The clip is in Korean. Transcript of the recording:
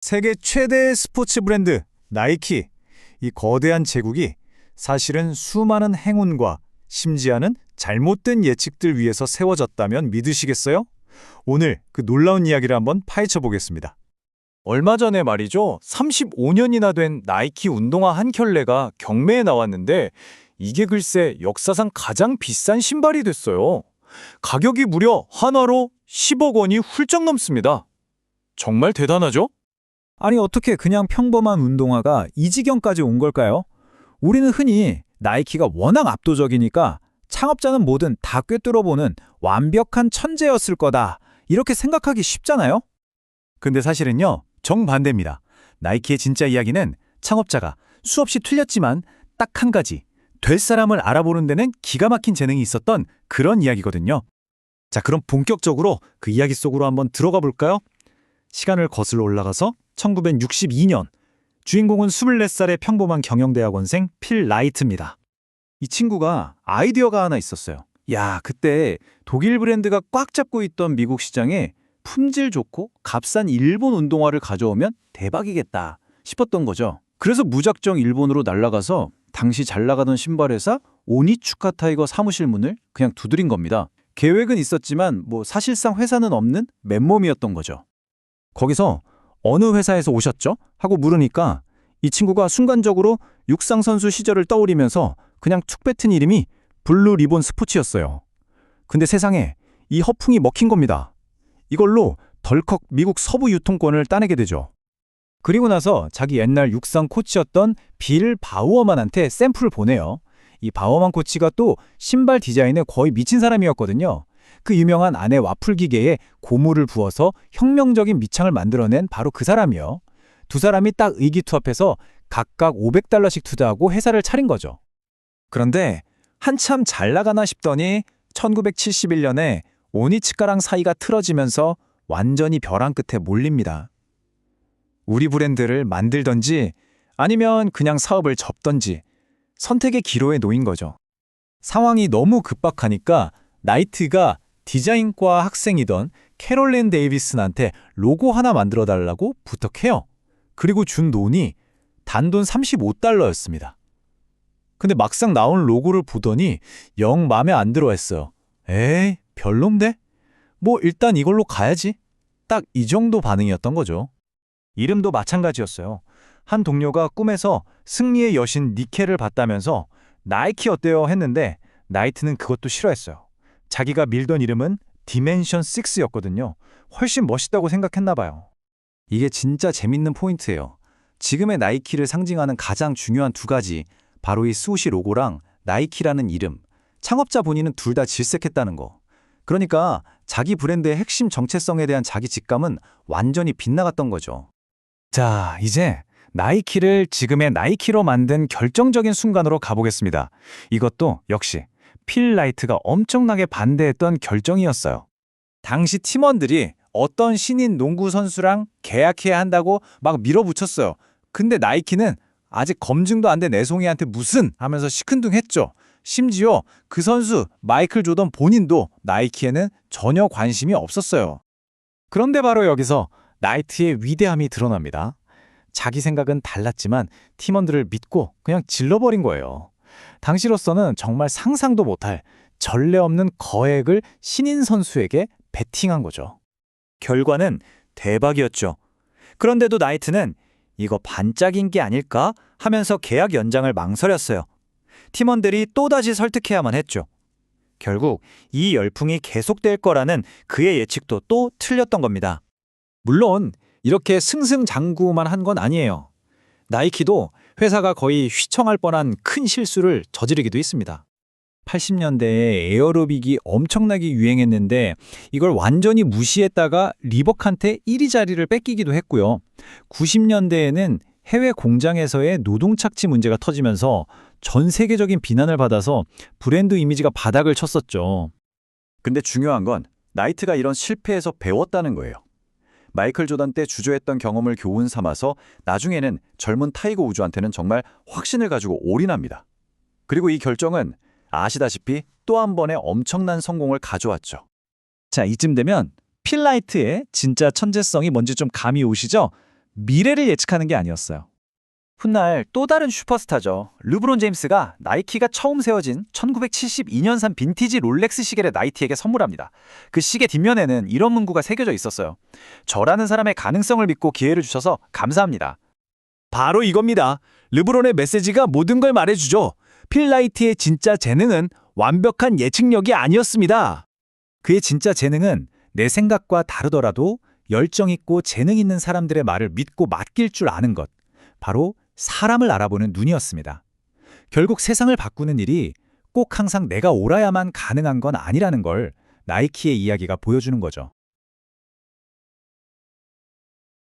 세계 최대의 스포츠 브랜드 나이키. 이 거대한 제국이 사실은 수많은 행운과 심지어는 잘못된 예측들 위해서 세워졌다면 믿으시겠어요? 오늘 그 놀라운 이야기를 한번 파헤쳐 보겠습니다. 얼마 전에 말이죠. 35년이나 된 나이키 운동화 한 켤레가 경매에 나왔는데 이게 글쎄 역사상 가장 비싼 신발이 됐어요. 가격이 무려 한화로 10억 원이 훌쩍 넘습니다. 정말 대단하죠? 아니 어떻게 그냥 평범한 운동화가 이 지경까지 온 걸까요? 우리는 흔히 나이키가 워낙 압도적이니까 창업자는 뭐든 다 꿰뚫어보는 완벽한 천재였을 거다 이렇게 생각하기 쉽잖아요? 근데 사실은요, 정반대입니다. 나이키의 진짜 이야기는 창업자가 수없이 틀렸지만 딱 한 가지, 될 사람을 알아보는 데는 기가 막힌 재능이 있었던 그런 이야기거든요. 자, 그럼 본격적으로 그 이야기 속으로 한번 들어가 볼까요? 시간을 거슬러 올라가서 1962년, 주인공은 24살의 평범한 경영대학원생 필 라이트입니다. 이 친구가 아이디어가 하나 있었어요. 야, 그때 독일 브랜드가 꽉 잡고 있던 미국 시장에 품질 좋고 값싼 일본 운동화를 가져오면 대박이겠다 싶었던 거죠. 그래서 무작정 일본으로 날아가서 당시 잘 나가던 신발회사 오니츠카 타이거 사무실 문을 그냥 두드린 겁니다. 계획은 있었지만 사실상 회사는 없는 맨몸이었던 거죠. 거기서 어느 회사에서 오셨죠? 하고 물으니까 이 친구가 순간적으로 육상 선수 시절을 떠올리면서 그냥 툭 뱉은 이름이 블루 리본 스포츠였어요. 근데 세상에 이 허풍이 먹힌 겁니다. 이걸로 덜컥 미국 서부 유통권을 따내게 되죠. 그리고 나서 자기 옛날 육상 코치였던 빌 바우어만한테 샘플을 보내요. 이 바우어만 코치가 또 신발 디자인에 거의 미친 사람이었거든요. 그 유명한 안에 와플 기계에 고무를 부어서 혁명적인 밑창을 만들어낸 바로 그 사람이요. 두 사람이 딱 의기투합해서 각각 $500씩 투자하고 회사를 차린 거죠. 그런데 한참 잘 나가나 싶더니 1971년에 오니츠카랑 사이가 틀어지면서 완전히 벼랑 끝에 몰립니다. 우리 브랜드를 만들던지 아니면 그냥 사업을 접던지 선택의 기로에 놓인 거죠. 상황이 너무 급박하니까 나이트가 디자인과 학생이던 캐롤린 데이비슨한테 로고 하나 만들어달라고 부탁해요. 그리고 준 돈이 단돈 $35였습니다. 근데 막상 나온 로고를 보더니 영 마음에 안 들어 했어요. 에이, 별론데? 일단 이걸로 가야지. 딱 이 정도 반응이었던 거죠. 이름도 마찬가지였어요. 한 동료가 꿈에서 승리의 여신 니케를 봤다면서 나이키 어때요? 했는데 나이트는 그것도 싫어했어요. 자기가 밀던 이름은 디멘션 6였거든요. 훨씬 멋있다고 생각했나 봐요. 이게 진짜 재밌는 포인트예요. 지금의 나이키를 상징하는 가장 중요한 두 가지, 바로 이 스우시 로고랑 나이키라는 이름. 창업자 본인은 둘 다 질색했다는 거. 그러니까 자기 브랜드의 핵심 정체성에 대한 자기 직감은 완전히 빗나갔던 거죠. 자, 이제 나이키를 지금의 나이키로 만든 결정적인 순간으로 가보겠습니다. 이것도 역시 필 라이트가 엄청나게 반대했던 결정이었어요. 당시 팀원들이 어떤 신인 농구 선수랑 계약해야 한다고 막 밀어붙였어요. 근데 나이키는 아직 검증도 안 된 애송이한테 무슨 하면서 시큰둥했죠. 심지어 그 선수 마이클 조던 본인도 나이키에는 전혀 관심이 없었어요. 그런데 바로 여기서 나이트의 위대함이 드러납니다. 자기 생각은 달랐지만 팀원들을 믿고 그냥 질러버린 거예요. 당시로서는 정말 상상도 못할 전례 없는 거액을 신인 선수에게 베팅한 거죠. 결과는 대박이었죠. 그런데도 나이트는 이거 반짝인 게 아닐까 하면서 계약 연장을 망설였어요. 팀원들이 또다시 설득해야만 했죠. 결국 이 열풍이 계속될 거라는 그의 예측도 또 틀렸던 겁니다. 물론 이렇게 승승장구만 한 건 아니에요. 나이키도 회사가 거의 휘청할 뻔한 큰 실수를 저지르기도 했습니다. 80년대에 에어로빅이 엄청나게 유행했는데 이걸 완전히 무시했다가 리버크한테 1위 자리를 뺏기기도 했고요. 90년대에는 해외 공장에서의 노동 착취 문제가 터지면서 전 세계적인 비난을 받아서 브랜드 이미지가 바닥을 쳤었죠. 근데 중요한 건 나이트가 이런 실패에서 배웠다는 거예요. 마이클 조던 때 주저했던 경험을 교훈 삼아서 나중에는 젊은 타이거 우즈한테는 정말 확신을 가지고 올인합니다. 그리고 이 결정은 아시다시피 또 한 번의 엄청난 성공을 가져왔죠. 자, 이쯤 되면 필 라이트의 진짜 천재성이 뭔지 좀 감이 오시죠? 미래를 예측하는 게 아니었어요. 훗날 또 다른 슈퍼스타죠. 르브론 제임스가 나이키가 처음 세워진 1972년산 빈티지 롤렉스 시계를 나이키에게 선물합니다. 그 시계 뒷면에는 이런 문구가 새겨져 있었어요. 저라는 사람의 가능성을 믿고 기회를 주셔서 감사합니다. 바로 이겁니다. 르브론의 메시지가 모든 걸 말해주죠. 필 라이트의 진짜 재능은 완벽한 예측력이 아니었습니다. 그의 진짜 재능은 내 생각과 다르더라도 열정 있고 재능 있는 사람들의 말을 믿고 맡길 줄 아는 것. 바로 사람을 알아보는 눈이었습니다. 결국 세상을 바꾸는 일이 꼭 항상 내가 옳아야만 가능한 건 아니라는 걸 나이키의 이야기가 보여주는 거죠.